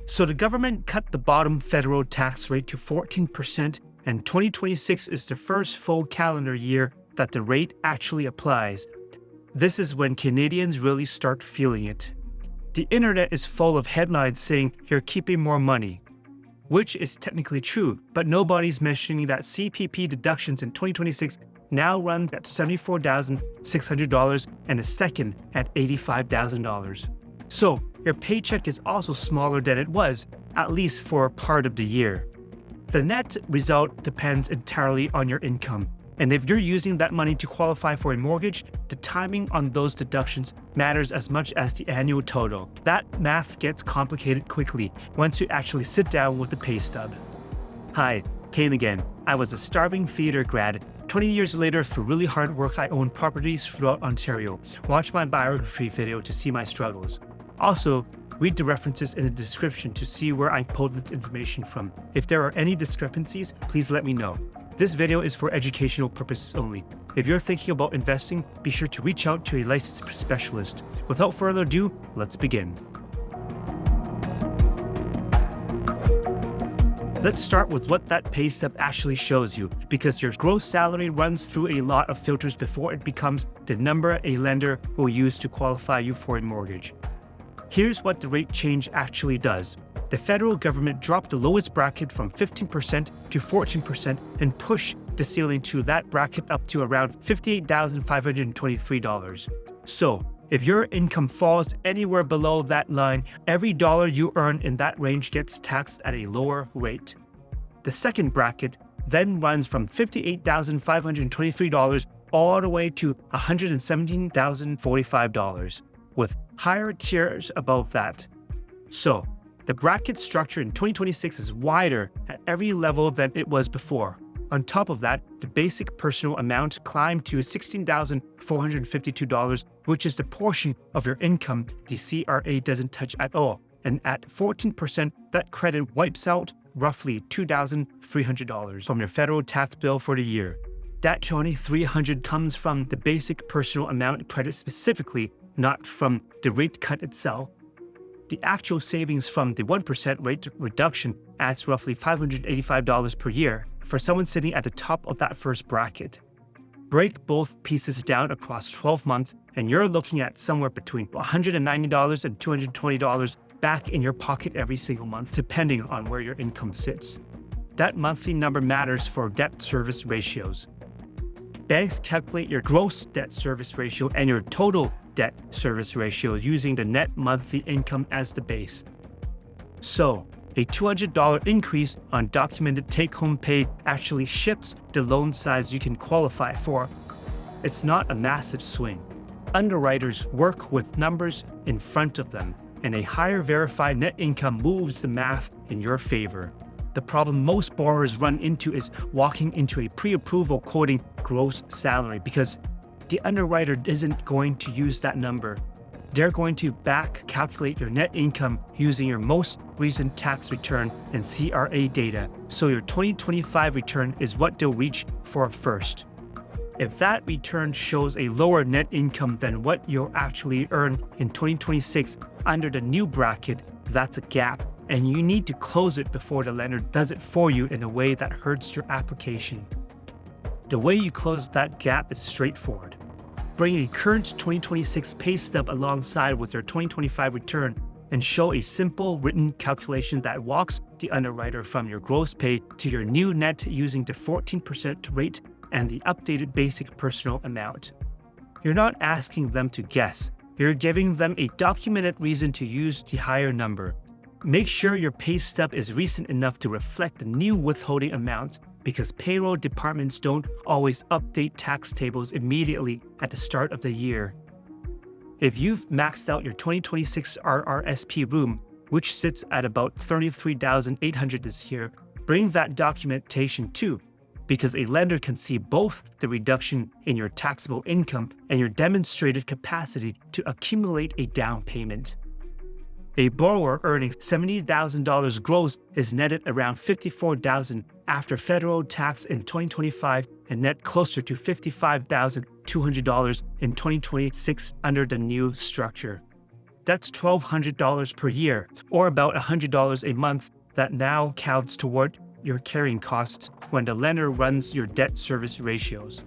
So the government cut the bottom federal tax rate to 14%, and 2026 is the first full calendar year that the rate actually applies. This is when Canadians really start feeling it. The internet is full of headlines saying you're keeping more money, which is technically true, but nobody's mentioning that CPP deductions in 2026 now run at $74,600 and a second at $85,000. So your paycheck is also smaller than it was, at least for part of the year. The net result depends entirely on your income. And if you're using that money to qualify for a mortgage, the timing on those deductions matters as much as the annual total. That math gets complicated quickly once you actually sit down with the pay stub. Hi, Kane again. I was a starving theater grad. 20 years later, through really hard work, I own properties throughout Ontario. Watch my biography video to see my struggles. Also, read the references in the description to see where I pulled this information from. If there are any discrepancies, please let me know. This video is for educational purposes only. If you're thinking about investing, be sure to reach out to a licensed specialist. Without further ado, let's begin. Let's start with what that pay stub actually shows you, because your gross salary runs through a lot of filters before it becomes the number a lender will use to qualify you for a mortgage. Here's what the rate change actually does. The federal government dropped the lowest bracket from 15% to 14% and pushed the ceiling to that bracket up to around $58,523. So, if your income falls anywhere below that line, every dollar you earn in that range gets taxed at a lower rate. The second bracket then runs from $58,523 all the way to $117,045, with higher tiers above that. So, the bracket structure in 2026 is wider at every level than it was before. On top of that, the basic personal amount climbed to $16,452, which is the portion of your income the CRA doesn't touch at all. And at 14%, that credit wipes out roughly $2,300 from your federal tax bill for the year. That $2,300 comes from the basic personal amount credit specifically, not from the rate cut itself. The actual savings from the 1% rate reduction adds roughly $585 per year for someone sitting at the top of that first bracket. Break both pieces down across 12 months, and you're looking at somewhere between $190 and $220 back in your pocket every single month, depending on where your income sits. That monthly number matters for debt service ratios. Banks calculate your gross debt service ratio and your total debt service ratio using the net monthly income as the base. So, a $200 increase on documented take-home pay actually shifts the loan size you can qualify for. It's not a massive swing. Underwriters work with numbers in front of them, and a higher verified net income moves the math in your favor. The problem most borrowers run into is walking into a pre-approval quoting gross salary, because the underwriter isn't going to use that number. They're going to back calculate your net income using your most recent tax return and CRA data, so your 2025 return is what they'll reach for first. If that return shows a lower net income than what you'll actually earn in 2026 under the new bracket, that's a gap, and you need to close it before the lender does it for you in a way that hurts your application. The way you close that gap is straightforward. Bring a current 2026 pay stub alongside with your 2025 return and show a simple written calculation that walks the underwriter from your gross pay to your new net using the 14% rate and the updated basic personal amount. You're not asking them to guess. You're giving them a documented reason to use the higher number. Make sure your pay stub is recent enough to reflect the new withholding amount, because payroll departments don't always update tax tables immediately at the start of the year. If you've maxed out your 2026 RRSP room, which sits at about $33,800 this year, bring that documentation too, because a lender can see both the reduction in your taxable income and your demonstrated capacity to accumulate a down payment. A borrower earning $70,000 gross is netted around $54,000 after federal tax in 2025 and net closer to $55,200 in 2026 under the new structure. That's $1,200 per year, or about $100 a month that now counts toward your carrying costs when the lender runs your debt service ratios.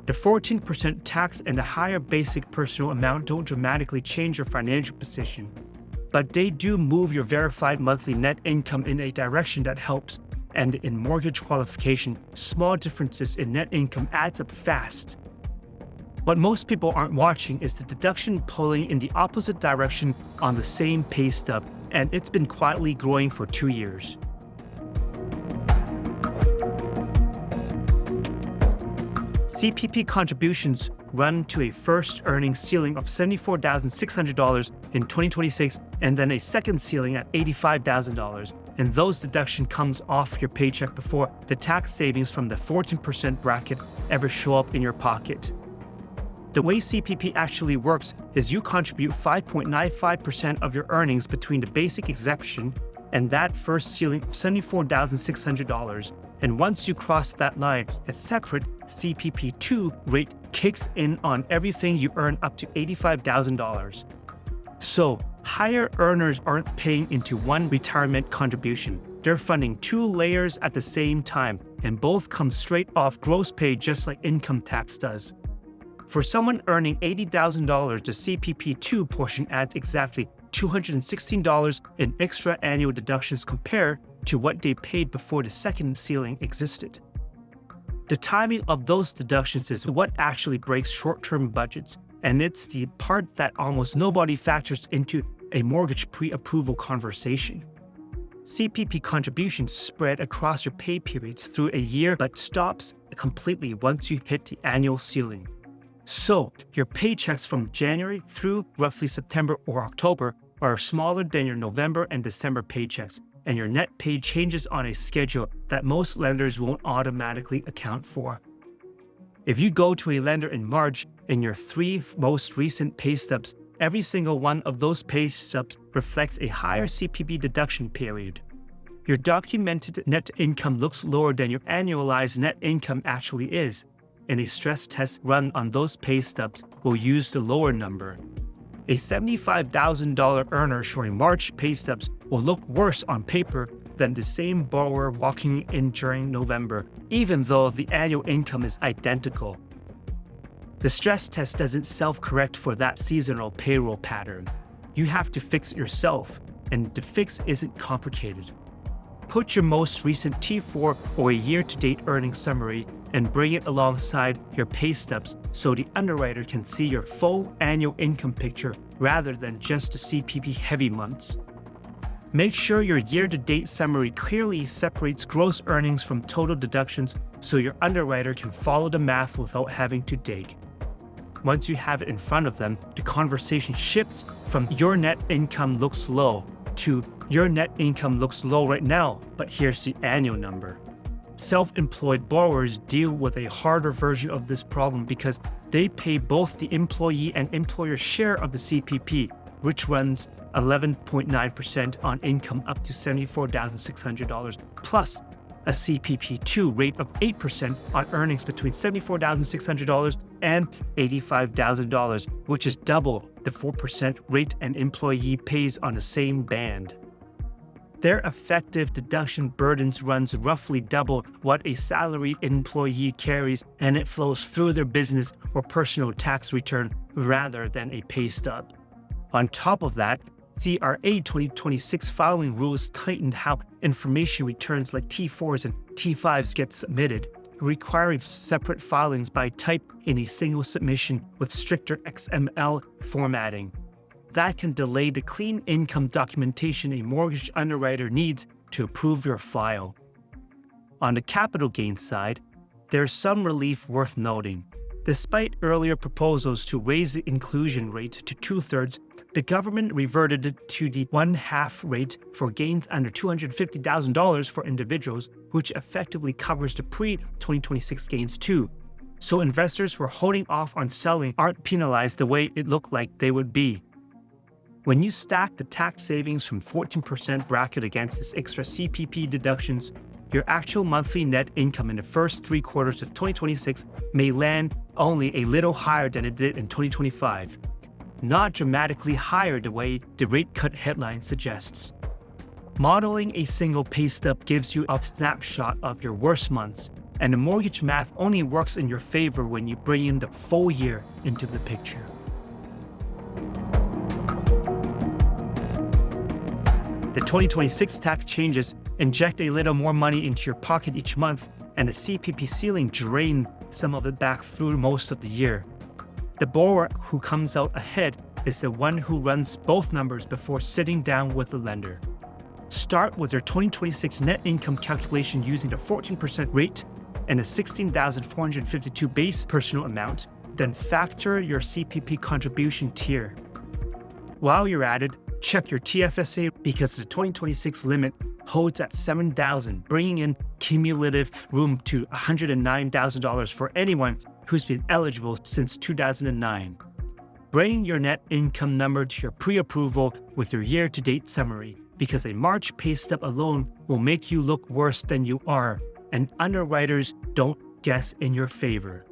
The 14% tax and the higher basic personal amount don't dramatically change your financial position, but they do move your verified monthly net income in a direction that helps. And in mortgage qualification, small differences in net income adds up fast. What most people aren't watching is the deduction pulling in the opposite direction on the same pay stub, and it's been quietly growing for 2 years. CPP contributions run to a first earnings ceiling of $74,600 in 2026 and then a second ceiling at $85,000. And those deductions comes off your paycheck before the tax savings from the 14% bracket ever show up in your pocket. The way CPP actually works is you contribute 5.95% of your earnings between the basic exemption and that first ceiling of $74,600. And once you cross that line, a separate CPP2 rate kicks in on everything you earn up to $85,000. So, higher earners aren't paying into one retirement contribution. They're funding 2 layers at the same time, and both come straight off gross pay just like income tax does. For someone earning $80,000, the CPP2 portion adds exactly $216 in extra annual deductions compared to what they paid before the second ceiling existed. The timing of those deductions is what actually breaks short-term budgets, and it's the part that almost nobody factors into a mortgage pre-approval conversation. CPP contributions spread across your pay periods through a year but stops completely once you hit the annual ceiling. So, your paychecks from January through roughly September or October are smaller than your November and December paychecks, and your net pay changes on a schedule that most lenders won't automatically account for. If you go to a lender in March in your 3 most recent pay stubs, every single one of those pay stubs reflects a higher CPP deduction period. Your documented net income looks lower than your annualized net income actually is, and a stress test run on those pay stubs will use the lower number. A $75,000 earner showing March pay stubs will look worse on paper than the same borrower walking in during November, even though the annual income is identical. The stress test doesn't self-correct for that seasonal payroll pattern. You have to fix it yourself, and the fix isn't complicated. Put your most recent T4 or a year-to-date earnings summary and bring it alongside your pay stubs so the underwriter can see your full annual income picture rather than just the CPP-heavy months. Make sure your year-to-date summary clearly separates gross earnings from total deductions so your underwriter can follow the math without having to dig. Once you have it in front of them, the conversation shifts from your net income looks low to your net income looks low right now, but here's the annual number. Self-employed borrowers deal with a harder version of this problem because they pay both the employee and employer share of the CPP, which runs 11.9% on income up to $74,600, plus a CPP2 rate of 8% on earnings between $74,600 and $85,000, which is double the 4% rate an employee pays on the same band. Their effective deduction burdens runs roughly double what a salaried employee carries, and it flows through their business or personal tax return rather than a pay stub. On top of that, CRA 2026 filing rules tightened how information returns like T4s and T5s get submitted, requiring separate filings by type in a single submission with stricter XML formatting. That can delay the clean income documentation a mortgage underwriter needs to approve your file. On the capital gains side, there's some relief worth noting. Despite earlier proposals to raise the inclusion rate to 2/3, the government reverted to the 1/2 rate for gains under $250,000 for individuals, which effectively covers the pre-2026 gains too. So investors who are holding off on selling aren't penalized the way it looked like they would be. When you stack the tax savings from 14% bracket against this extra CPP deductions, your actual monthly net income in the first 3 quarters of 2026 may land only a little higher than it did in 2025. not dramatically higher the way the rate cut headline suggests. Modeling a single pay stub gives you a snapshot of your worst months, and the mortgage math only works in your favor when you bring in the full year into the picture. The 2026 tax changes inject a little more money into your pocket each month, and the CPP ceiling drains some of it back through most of the year. The borrower who comes out ahead is the one who runs both numbers before sitting down with the lender. Start with your 2026 net income calculation using the 14% rate and a $16,452 base personal amount, then factor your CPP contribution tier. While you're at it, check your TFSA because the 2026 limit holds at $7,000, bringing in cumulative room to $109,000 for anyone who's been eligible since 2009. Bring your net income number to your pre-approval with your year-to-date summary, because a March pay stub alone will make you look worse than you are, and underwriters don't guess in your favor.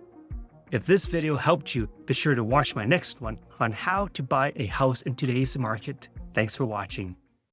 If this video helped you, be sure to watch my next one on how to buy a house in today's market. Thanks for watching.